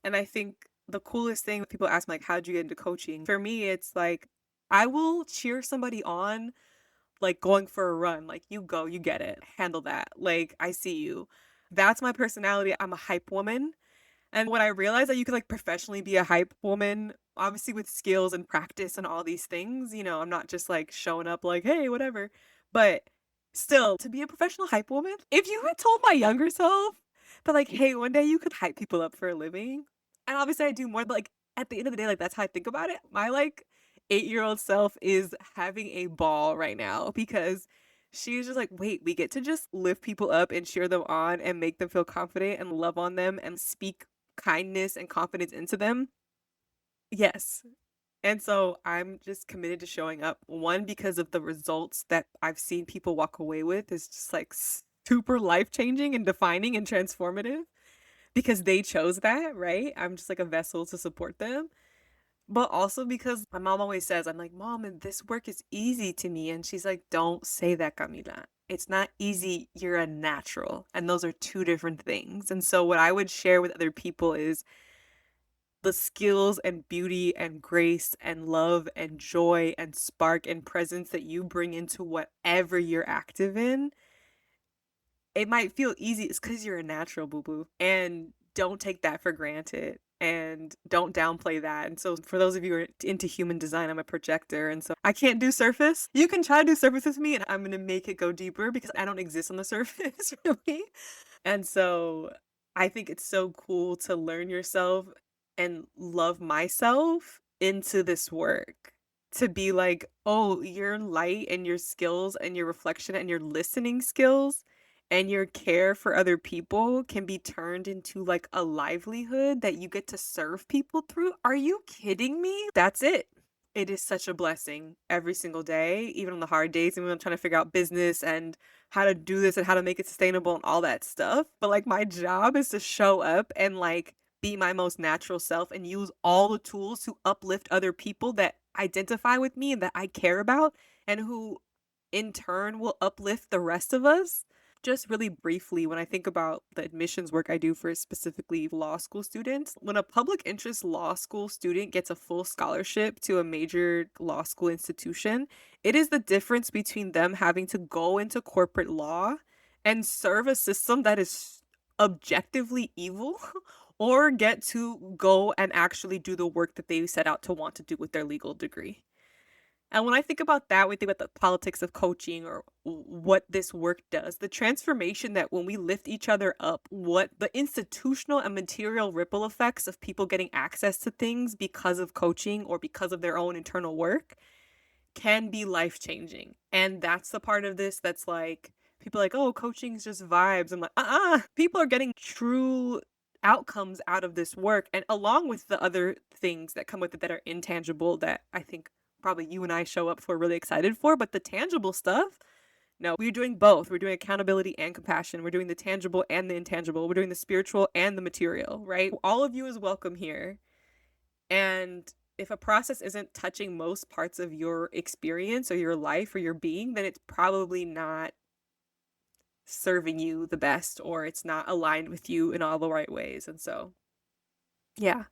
And I think the coolest thing, people ask me, like, how'd you get into coaching? For me, it's like, I will cheer somebody on like going for a run, like, "You go, you get it, handle that, like, I see you." That's my personality, I'm a hype woman, and when I realized that you could, like, professionally be a hype woman, obviously with skills and practice and all these things, I'm not just, like, showing up like, "Hey, whatever," but still, to be a professional hype woman, if you had told my younger self that, like, "Hey, one day you could hype people up for a living," and obviously I do more, but, like, at the end of the day, like, that's how I think about it. My, like, 8-year-old self is having a ball right now because she's just like, "Wait, we get to just lift people up and cheer them on and make them feel confident and love on them and speak kindness and confidence into them." Yes. And so I'm just committed to showing up. One, because of the results that I've seen people walk away with is just like super life changing and defining and transformative because they chose that, right? I'm just like a vessel to support them. But also because my mom always says, I'm like, "Mom, and this work is easy to me." And she's like, "Don't say that, Camila. It's not easy. You're a natural. And those are two different things." And so what I would share with other people is the skills and beauty and grace and love and joy and spark and presence that you bring into whatever you're active in. It might feel easy. It's because you're a natural, boo boo. And don't take that for granted. And don't downplay that. And so, for those of you who are into human design, I'm a projector. And so, I can't do surface. You can try to do surface with me, and I'm going to make it go deeper because I don't exist on the surface, really. And so I think it's so cool to learn yourself and love myself into this work. To be like, oh, your light and your skills and your reflection and your listening skills and your care for other people can be turned into like a livelihood that you get to serve people through. Are you kidding me? That's it. It is such a blessing every single day, even on the hard days, and when I'm trying to figure out business and how to do this and how to make it sustainable and all that stuff. But like my job is to show up and like be my most natural self and use all the tools to uplift other people that identify with me and that I care about and who in turn will uplift the rest of us. Just really briefly, when I think about the admissions work I do for specifically law school students, when a public interest law school student gets a full scholarship to a major law school institution, it is the difference between them having to go into corporate law and serve a system that is objectively evil or get to go and actually do the work that they set out to want to do with their legal degree. And when I think about that, we think about the politics of coaching or what this work does, the transformation that when we lift each other up, what the institutional and material ripple effects of people getting access to things because of coaching or because of their own internal work can be life changing. And that's the part of this that's like, people are like, oh, coaching is just vibes. I'm like, people are getting true outcomes out of this work. And along with the other things that come with it that are intangible that I think probably you and I show up for really excited for, but the tangible stuff, no, we're doing both. We're doing accountability and compassion. We're doing the tangible and the intangible. We're doing the spiritual and the material, right? All of you is welcome here. And if a process isn't touching most parts of your experience or your life or your being, then it's probably not serving you the best or it's not aligned with you in all the right ways. And so, yeah,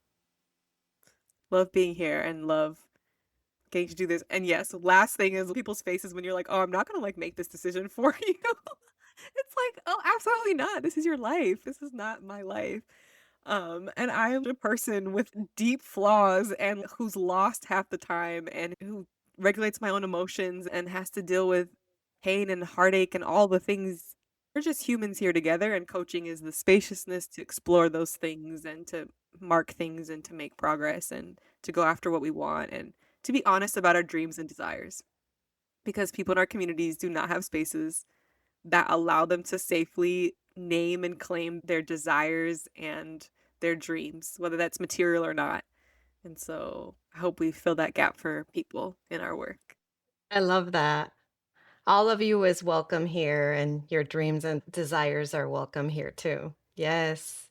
love being here and love getting to do this. And yes, last thing is people's faces when you're like, oh, I'm not gonna like make this decision for you. It's like, oh, absolutely not. This is your life. This is not my life. And I'm a person with deep flaws and who's lost half the time and who regulates my own emotions and has to deal with pain and heartache and all the things. We're just humans here together, and coaching is the spaciousness to explore those things and to mark things and to make progress and to go after what we want and to be honest about our dreams and desires. Because people in our communities do not have spaces that allow them to safely name and claim their desires and their dreams, whether that's material or not. And so I hope we fill that gap for people in our work. I love that. All of you is welcome here, and your dreams and desires are welcome here too. Yes.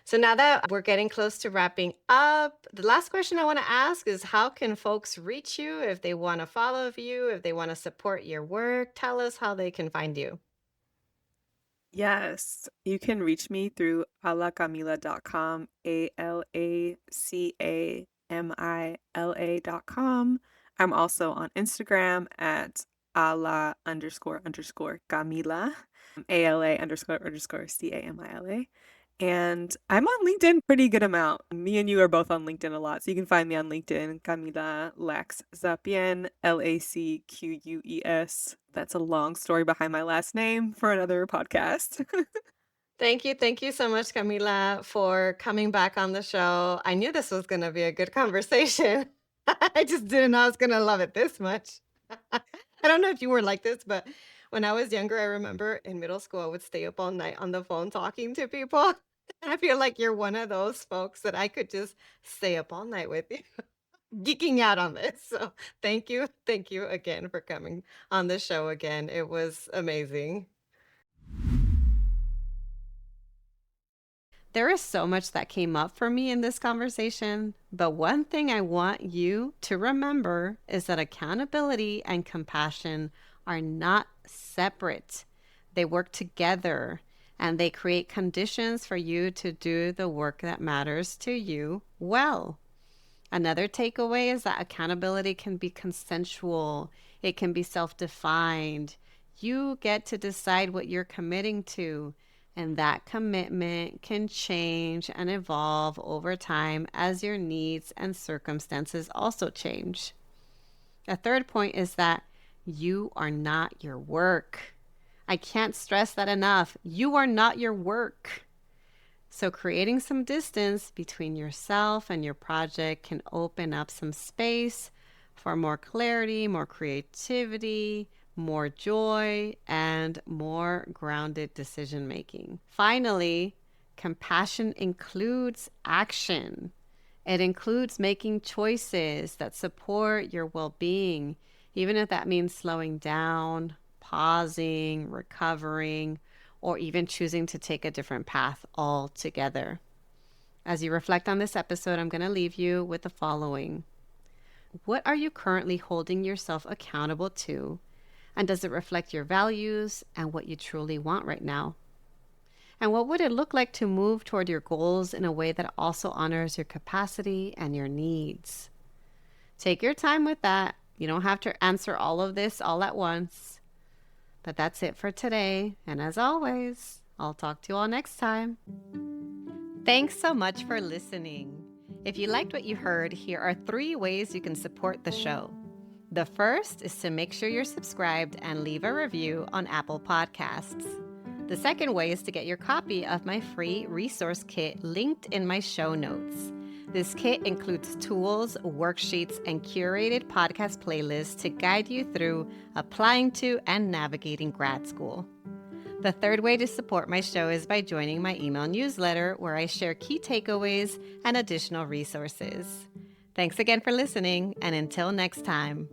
So now that we're getting close to wrapping up, the last question I want to ask is how can folks reach you if they want to follow you, if they want to support your work? Tell us how they can find you. Yes, you can reach me through alacamila.com, ALACAMILA.com. I'm also on Instagram at ala underscore underscore Camila, ALA underscore underscore CAMILA. And I'm on LinkedIn pretty good amount. Me and you are both on LinkedIn a lot. So you can find me on LinkedIn, Camila Lacques-Zapien, LACQUES. That's a long story behind my last name for another podcast. Thank you. Thank you so much, Camila, for coming back on the show. I knew this was going to be a good conversation. I just didn't know I was going to love it this much. I don't know if you were like this, but when I was younger, I remember in middle school, I would stay up all night on the phone talking to people. I feel like you're one of those folks that I could just stay up all night with you, geeking out on this. So thank you. Thank you again for coming on the show again. It was amazing. There is so much that came up for me in this conversation, but one thing I want you to remember is that accountability and compassion are not separate. They work together and they create conditions for you to do the work that matters to you well. Another takeaway is that accountability can be consensual, it can be self defined. You get to decide what you're committing to, and that commitment can change and evolve over time as your needs and circumstances also change. A third point is that you are not your work. I can't stress that enough. You are not your work. So, creating some distance between yourself and your project can open up some space for more clarity, more creativity, more joy, and more grounded decision making. Finally, compassion includes action. It includes making choices that support your well being, even if that means slowing down, pausing, recovering, or even choosing to take a different path altogether. As you reflect on this episode, I'm going to leave you with the following. What are you currently holding yourself accountable to? And does it reflect your values and what you truly want right now? And what would it look like to move toward your goals in a way that also honors your capacity and your needs? Take your time with that. You don't have to answer all of this all at once. But that's it for today. And as always, I'll talk to you all next time. Thanks so much for listening. If you liked what you heard, here are 3 ways you can support the show. The first is to make sure you're subscribed and leave a review on Apple Podcasts. The second way is to get your copy of my free resource kit linked in my show notes. This kit includes tools, worksheets, and curated podcast playlists to guide you through applying to and navigating grad school. The third way to support my show is by joining my email newsletter, where I share key takeaways and additional resources. Thanks again for listening, and until next time.